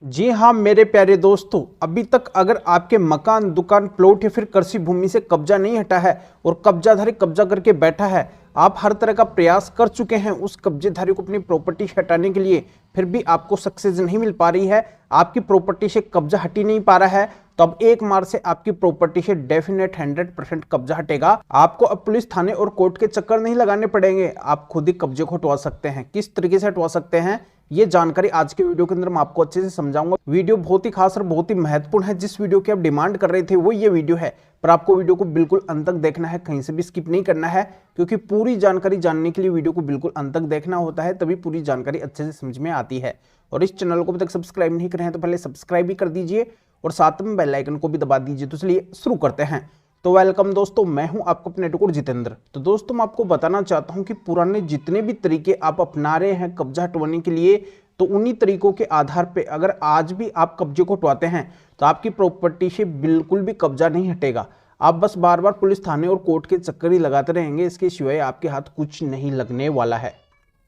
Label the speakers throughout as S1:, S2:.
S1: जी हाँ मेरे प्यारे दोस्तों, अभी तक अगर आपके मकान, दुकान, प्लॉट या फिर कृषि भूमि से कब्जा नहीं हटा है और कब्जाधारी कब्जा करके बैठा है, आप हर तरह का प्रयास कर चुके हैं उस कब्जेधारी को अपनी प्रॉपर्टी से हटाने के लिए, फिर भी आपको सक्सेस नहीं मिल पा रही है, आपकी प्रॉपर्टी से कब्जा हट ही नहीं पा रहा है, तो अब एक मार से आपकी प्रॉपर्टी से डेफिनेट 100% कब्जा हटेगा। आपको अब पुलिस थाने और कोर्ट के चक्कर नहीं लगाने पड़ेंगे, आप खुद ही कब्जे को हटवा सकते हैं। किस तरीके से हटवा सकते हैं ये जानकारी आज के वीडियो के अंदर मैं आपको अच्छे से समझाऊंगा। वीडियो बहुत ही खास और बहुत ही महत्वपूर्ण है। जिस वीडियो की आप डिमांड कर रहे थे वो ये वीडियो है, पर आपको वीडियो को बिल्कुल अंत तक देखना है, कहीं से भी स्किप नहीं करना है, क्योंकि पूरी जानकारी जानने के लिए वीडियो को बिल्कुल अंत तक देखना होता है, तभी पूरी जानकारी अच्छे से समझ में आती है। और इस चैनल को अभी तक सब्सक्राइब नहीं करे हैं तो पहले सब्सक्राइब भी कर दीजिए और साथ में बेल आइकन को भी दबा दीजिए। तो चलिए शुरू करते हैं। तो वेलकम दोस्तों, मैं हूं आपका अपने टुकुर जितेंद्र। तो दोस्तों मैं आपको बताना चाहता हूं कि पुराने जितने भी तरीके आप अपना रहे हैं कब्जा हटवाने के लिए, तो उन्हीं तरीकों के आधार पे अगर आज भी आप कब्जे को हटवाते हैं तो आपकी प्रॉपर्टी से बिल्कुल भी कब्जा नहीं हटेगा। आप बस बार बार पुलिस थाने और कोर्ट के चक्कर ही लगाते रहेंगे, इसके सिवाय आपके हाथ कुछ नहीं लगने वाला है।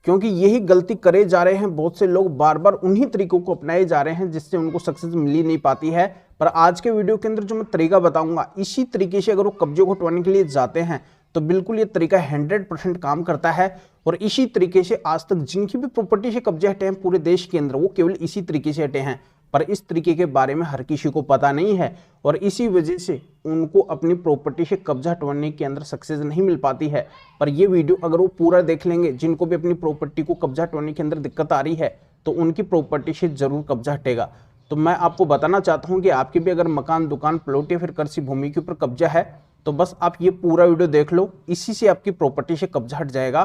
S1: क्योंकि यही गलती करे जा रहे हैं बहुत से लोग, बार बार उन्हीं तरीकों को अपनाए जा रहे हैं जिससे उनको सक्सेस मिल ही नहीं पाती है। पर आज के वीडियो के अंदर जो मैं तरीका बताऊंगा, इसी तरीके से अगर वो कब्जे को हटवाने के लिए जाते हैं तो बिल्कुल ये तरीका 100% काम करता है। और इसी तरीके से आज तक जिनकी भी प्रॉपर्टी से कब्जे हटे हैं पूरे देश के अंदर, वो केवल इसी तरीके से हटे हैं, पर इस तरीके के बारे में हर किसी को पता नहीं है और इसी वजह से उनको अपनी प्रॉपर्टी से कब्जा हटवाने के अंदर सक्सेस नहीं मिल पाती है। पर ये वीडियो अगर वो पूरा देख लेंगे, जिनको भी अपनी प्रॉपर्टी को कब्जा हटवाने के अंदर दिक्कत आ रही है, तो उनकी प्रॉपर्टी से जरूर कब्जा हटेगा। तो मैं आपको बताना चाहता हूँ कि आपकी भी अगर मकान, दुकान, प्लॉट या फिर कृषि भूमि के ऊपर कब्जा है तो बस आप ये पूरा वीडियो देख लो, इसी से आपकी प्रॉपर्टी से कब्जा हट जाएगा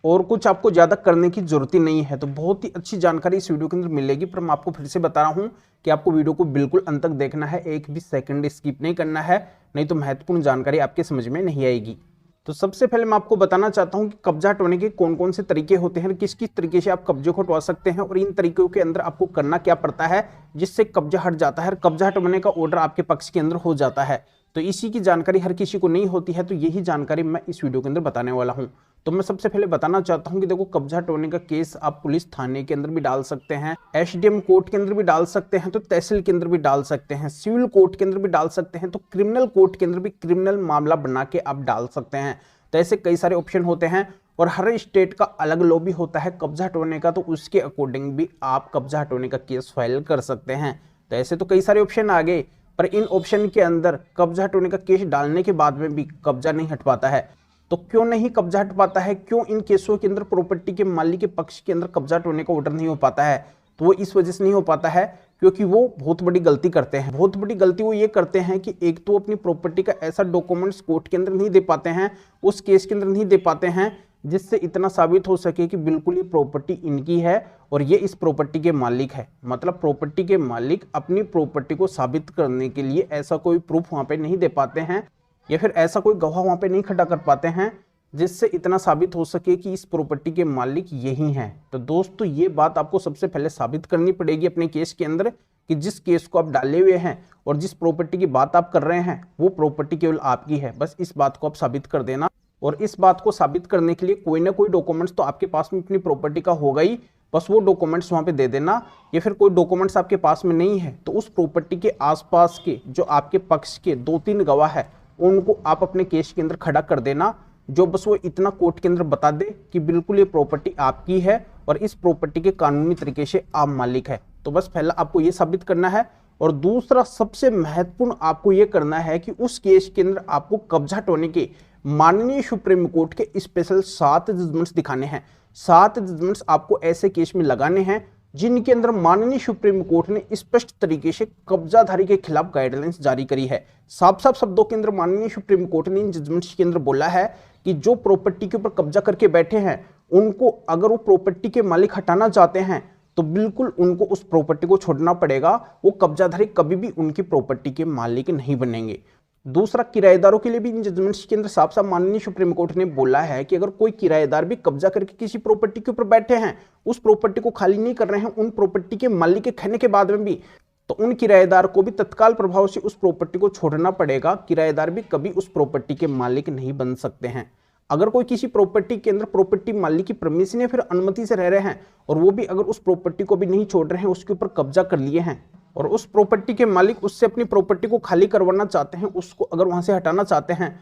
S1: और कुछ आपको ज्यादा करने की जरूरत ही नहीं है। तो बहुत ही अच्छी जानकारी इस वीडियो के अंदर मिलेगी, पर मैं आपको फिर से बता रहा हूं कि आपको वीडियो को बिल्कुल अंत तक देखना है, एक भी सेकंड स्किप नहीं करना है, नहीं तो महत्वपूर्ण जानकारी आपके समझ में नहीं आएगी। तो सबसे पहले मैं आपको बताना चाहता हूं कि कब्जा हटवाने के कौन कौन से तरीके होते हैं, किस किस तरीके से आप कब्जे को हटवा सकते हैं और इन तरीकों के अंदर आपको करना क्या पड़ता है जिससे कब्जा हट जाता है और कब्जा हटवाने का ऑर्डर आपके पक्ष के अंदर हो जाता है। तो इसी की जानकारी हर किसी को नहीं होती है, तो यही जानकारी मैं इस वीडियो के अंदर बताने वाला हूं। तो मैं सबसे पहले बताना चाहता हूं कि देखो, कब्जा हटवाने का केस आप पुलिस थाने के अंदर भी डाल सकते हैं, एसडीएम कोर्ट के अंदर भी डाल सकते हैं, तो तहसील के अंदर भी डाल सकते हैं, सिविल कोर्ट के अंदर भी डाल सकते हैं, तो क्रिमिनल कोर्ट के अंदर भी क्रिमिनल मामला बना के आप डाल सकते हैं। तो ऐसे कई सारे ऑप्शन होते हैं और हर स्टेट का अलग लॉ भी होता है कब्जा हटवाने का, तो उसके अकॉर्डिंग भी आप कब्जा हटवाने का केस फाइल कर सकते हैं। तो ऐसे तो कई सारे ऑप्शन आ गए, पर इन ऑप्शन के अंदर कब्जा हटवाने का केस डालने के बाद में भी कब्जा नहीं हट पाता है। तो क्यों नहीं कब्जा हट पाता है, क्यों इन केसों के अंदर प्रॉपर्टी के मालिक के पक्ष के अंदर कब्जा हटवाने का ऑर्डर नहीं हो पाता है? तो वो इस वजह से नहीं हो पाता है क्योंकि वो बहुत बड़ी गलती करते हैं। बहुत बड़ी गलती वो ये करते हैं कि एक तो अपनी प्रॉपर्टी का ऐसा डॉक्यूमेंट्स कोर्ट के अंदर नहीं दे पाते हैं, उस केस के अंदर नहीं दे पाते हैं जिससे इतना साबित हो सके कि बिल्कुल ये प्रॉपर्टी इनकी है और ये इस प्रॉपर्टी के मालिक है। मतलब प्रॉपर्टी के मालिक अपनी प्रॉपर्टी को साबित करने के लिए ऐसा कोई प्रूफ वहां पे नहीं दे पाते हैं या फिर ऐसा कोई गवाह वहां पे नहीं खड़ा कर पाते हैं जिससे इतना साबित हो सके कि इस प्रॉपर्टी के मालिक यही हैं। तो दोस्तों ये बात आपको सबसे पहले साबित करनी पड़ेगी अपने केस के अंदर कि जिस केस को आप डाले हुए हैं और जिस प्रॉपर्टी की बात आप कर रहे हैं वो प्रॉपर्टी केवल आपकी है। बस इस बात को आप साबित कर देना, और इस बात को साबित करने के लिए कोई ना कोई डॉक्यूमेंट्स तो आपके पास में अपनी प्रॉपर्टी का होगा ही, बस वो डॉक्यूमेंट्स वहां पे दे देना। या फिर कोई डॉक्यूमेंट्स आपके पास में नहीं है तो उस प्रॉपर्टी के आसपास के जो आपके पक्ष के 2-3 गवाह है उनको आप अपने केस के अंदर खड़ा कर देना, जो बस वो इतना कोर्ट के अंदर बता दे कि बिल्कुल ये प्रॉपर्टी आपकी है और इस प्रॉपर्टी के कानूनी तरीके से आप मालिक है। तो बस पहला आपको ये साबित करना है, और दूसरा सबसे महत्वपूर्ण आपको ये करना है कि उस केस के अंदर आपको कब्जा हटवाने के माननीय सुप्रीम कोर्ट के स्पेशल 7 जजमेंट्स दिखाने हैं। 7 जजमेंट्स आपको ऐसे केस में लगाने हैं जिनके अंदर माननीय सुप्रीम कोर्ट ने स्पष्ट तरीके से कब्जाधारी के खिलाफ गाइडलाइंस जारी करी है। साफ साफ शब्दों के अंदर माननीय सुप्रीम कोर्ट ने इन जजमेंट्स के अंदर बोला है कि जो प्रॉपर्टी के ऊपर कब्जा करके बैठे हैं उनको अगर वो प्रॉपर्टी के मालिक हटाना चाहते हैं तो बिल्कुल उनको उस प्रॉपर्टी को छोड़ना पड़ेगा, वो कब्जाधारी कभी भी उनकी प्रॉपर्टी के मालिक नहीं बनेंगे। दूसरा, किराएदारों के लिए भी इन जजमेंट्स के अंदर साफ साफ माननीय सुप्रीम कोर्ट ने बोला है कि अगर कोई किराएदार भी कब्जा करके किसी प्रॉपर्टी के ऊपर बैठे हैं, उस प्रॉपर्टी को खाली नहीं कर रहे हैं, उन प्रॉपर्टी के मालिक के कहने के बाद में भी, तो उन किराएदार को भी तत्काल प्रभाव से उस प्रॉपर्टी को छोड़ना पड़ेगा। किराएदार भी कभी उस प्रॉपर्टी के मालिक नहीं बन सकते हैं। अगर कोई किसी प्रॉपर्टी के अंदर प्रॉपर्टी मालिक की परमिशन या फिर अनुमति से रह रहे हैं और वो भी अगर उस प्रॉपर्टी को भी नहीं छोड़ रहे हैं, उसके ऊपर कब्जा कर लिए हैं और उस प्रॉपर्टी के मालिक उससे अपनी प्रॉपर्टी को खाली करवाना चाहते हैं, उसको अगर वहां से हटाना चाहते हैं,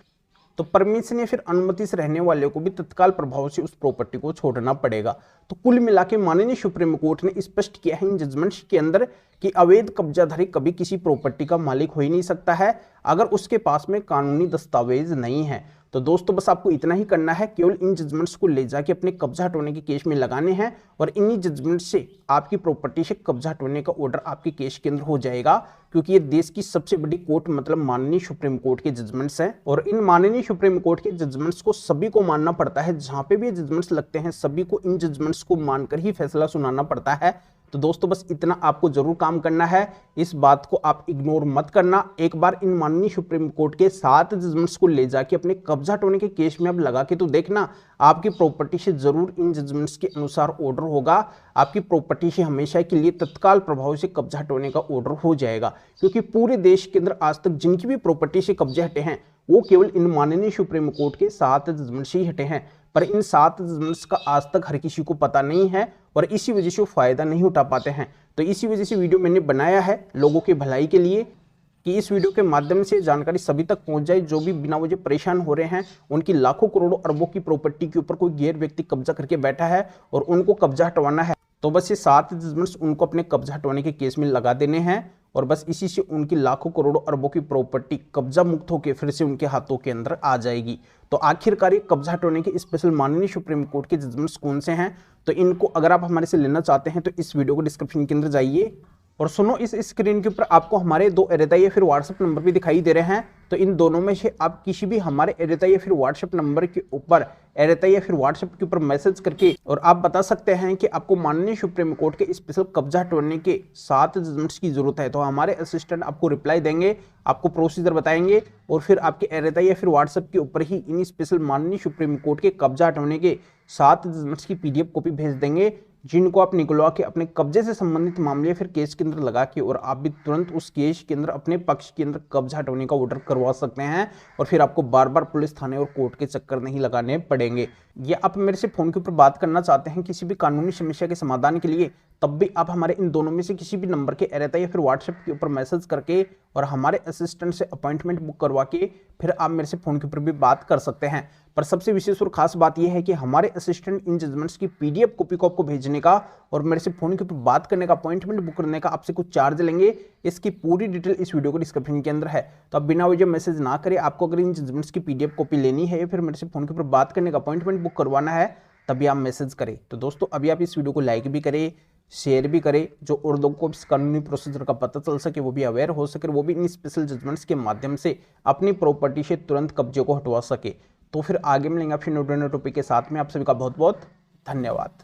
S1: तो परमिशन या फिर अनुमति से रहने वाले को भी तत्काल प्रभाव से उस प्रॉपर्टी को छोड़ना पड़ेगा। तो कुल मिला के माननीय सुप्रीम कोर्ट ने स्पष्ट किया है इन जजमेंट्स के अंदर कि अवैध कब्जाधारी कभी किसी प्रॉपर्टी का मालिक हो ही नहीं सकता है अगर उसके पास में कानूनी दस्तावेज नहीं है। तो दोस्तों बस आपको इतना ही करना है, केवल इन जजमेंट्स को ले जाके अपने कब्जा हटवाने के केस में लगाने हैं और इन्हीं जजमेंट से आपकी प्रॉपर्टी से कब्जा हटवाने का ऑर्डर आपके केस के अंदर हो जाएगा, क्योंकि ये देश की सबसे बड़ी कोर्ट मतलब माननीय सुप्रीम कोर्ट के जजमेंट्स हैं और इन माननीय सुप्रीम कोर्ट के जजमेंट्स को सभी को मानना पड़ता है। जहां पे भी ये जजमेंट्स लगते हैं सभी को इन जजमेंट्स को मानकर ही फैसला सुनाना पड़ता है। तो दोस्तों बस इतना आपको जरूर काम करना है, इस बात को आप इग्नोर मत करना। एक बार इन माननीय सुप्रीम कोर्ट के 7 जजमेंट्स को ले जाके अपने कब्जा हटवाने के केस में अब लगा के तो देखना, आपकी प्रॉपर्टी से जरूर इन जजमेंट्स के अनुसार ऑर्डर होगा, आपकी प्रॉपर्टी से हमेशा के लिए तत्काल प्रभाव से कब्जा हटवाने का ऑर्डर हो जाएगा। क्योंकि पूरे देश के अंदर आज तक जिनकी भी प्रॉपर्टी से कब्जे हटे हैं वो केवल इन माननीय सुप्रीम कोर्ट के 7 जजमेंट से ही हटे हैं, पर इन 7 जजमेंट्स का आज तक हर किसी को पता नहीं है और इसी वजह से वो फायदा नहीं उठा पाते हैं। तो इसी वजह से वीडियो मैंने बनाया है लोगों की भलाई के लिए कि इस वीडियो के माध्यम से जानकारी सभी तक पहुंच जाए, जो भी बिना वजह परेशान हो रहे हैं, उनकी लाखों करोड़ों अरबों की प्रॉपर्टी के ऊपर कोई गैर व्यक्ति कब्जा करके बैठा है और उनको कब्जा हटवाना है, तो बस ये 7 जजमेंट्स उनको अपने कब्जा हटवाने के केस में लगा देने हैं और बस इसी से उनकी लाखों करोड़ों अरबों की प्रॉपर्टी कब्जा मुक्त होकर फिर से उनके हाथों के अंदर आ जाएगी। तो आखिरकार ये कब्जा हटवाने के स्पेशल माननीय सुप्रीम कोर्ट के जजमेंट्स कौन से हैं, तो इनको अगर आप हमारे से लेना चाहते हैं तो इस वीडियो को डिस्क्रिप्शन के अंदर जाइए और सुनो, इस स्क्रीन के ऊपर आपको हमारे 2 एरेता या फिर व्हाट्सएप नंबर भी दिखाई दे रहे हैं। तो इन दोनों में से आप किसी भी हमारे एरेता या फिर व्हाट्सएप नंबर के ऊपर एरेता या फिर व्हाट्सएप के ऊपर मैसेज करके और आप बता सकते हैं कि आपको माननीय सुप्रीम कोर्ट के स्पेशल कब्जा हटवाने के 7 जजमेंट्स की जरूरत है। तो हमारे असिस्टेंट आपको रिप्लाई देंगे, आपको प्रोसीजर बताएंगे और फिर आपके एरेता या फिर व्हाट्सएप के ऊपर ही इन स्पेशल माननीय सुप्रीम कोर्ट के कब्जा हटवाने के 7 जजमेंट्स की PDF कॉपी भेज देंगे, जिनको आप निकलवा के अपने कब्जे से संबंधित मामले फिर केस के अंदर लगा के और आप भी तुरंत उस केस के अंदर अपने पक्ष के अंदर कब्जा हटवाने का ऑर्डर करवा सकते हैं और फिर आपको बार बार पुलिस थाने और कोर्ट के चक्कर नहीं लगाने पड़ेंगे। या आप मेरे से फोन के ऊपर बात करना चाहते हैं किसी भी कानूनी समस्या के समाधान के लिए, तब भी आप हमारे इन दोनों में से किसी भी नंबर के एरेता या फिर व्हाट्सएप के ऊपर मैसेज करके और हमारे असिस्टेंट से अपॉइंटमेंट बुक करवा के फिर आप मेरे से फोन के ऊपर भी बात कर सकते हैं। पर सबसे विशेष और खास बात यह है कि हमारे असिस्टेंट इन जजमेंट्स की PDF कॉपी को आपको भेजने का और मेरे से फोन के ऊपर बात करने का, अपॉइंटमेंट बुक करने का आपसे कुछ चार्ज लेंगे। इसकी पूरी डिटेल इस वीडियो को डिस्क्रिप्शन के अंदर है। तो आप बिना वजह मैसेज ना करें, आपको अगर इन जजमेंट्स की PDF कॉपी लेनी है या फिर मेरे से फोन के ऊपर बात करने का, अपॉइंटमेंट बुक करवाना है, तभी आप मैसेज करें। तो दोस्तों अभी आप इस वीडियो को लाइक भी करें, शेयर भी करें, जो और लोगों को इस कानूनी प्रोसीजर का पता चल सके, वो भी अवेयर हो सके, वो भी इन स्पेशल जजमेंट्स के माध्यम से अपनी प्रॉपर्टी से तुरंत कब्जे को हटवा सके। तो फिर आगे मिलेंगे आपसे नए टॉपिक के साथ में। आप सभी का बहुत बहुत धन्यवाद।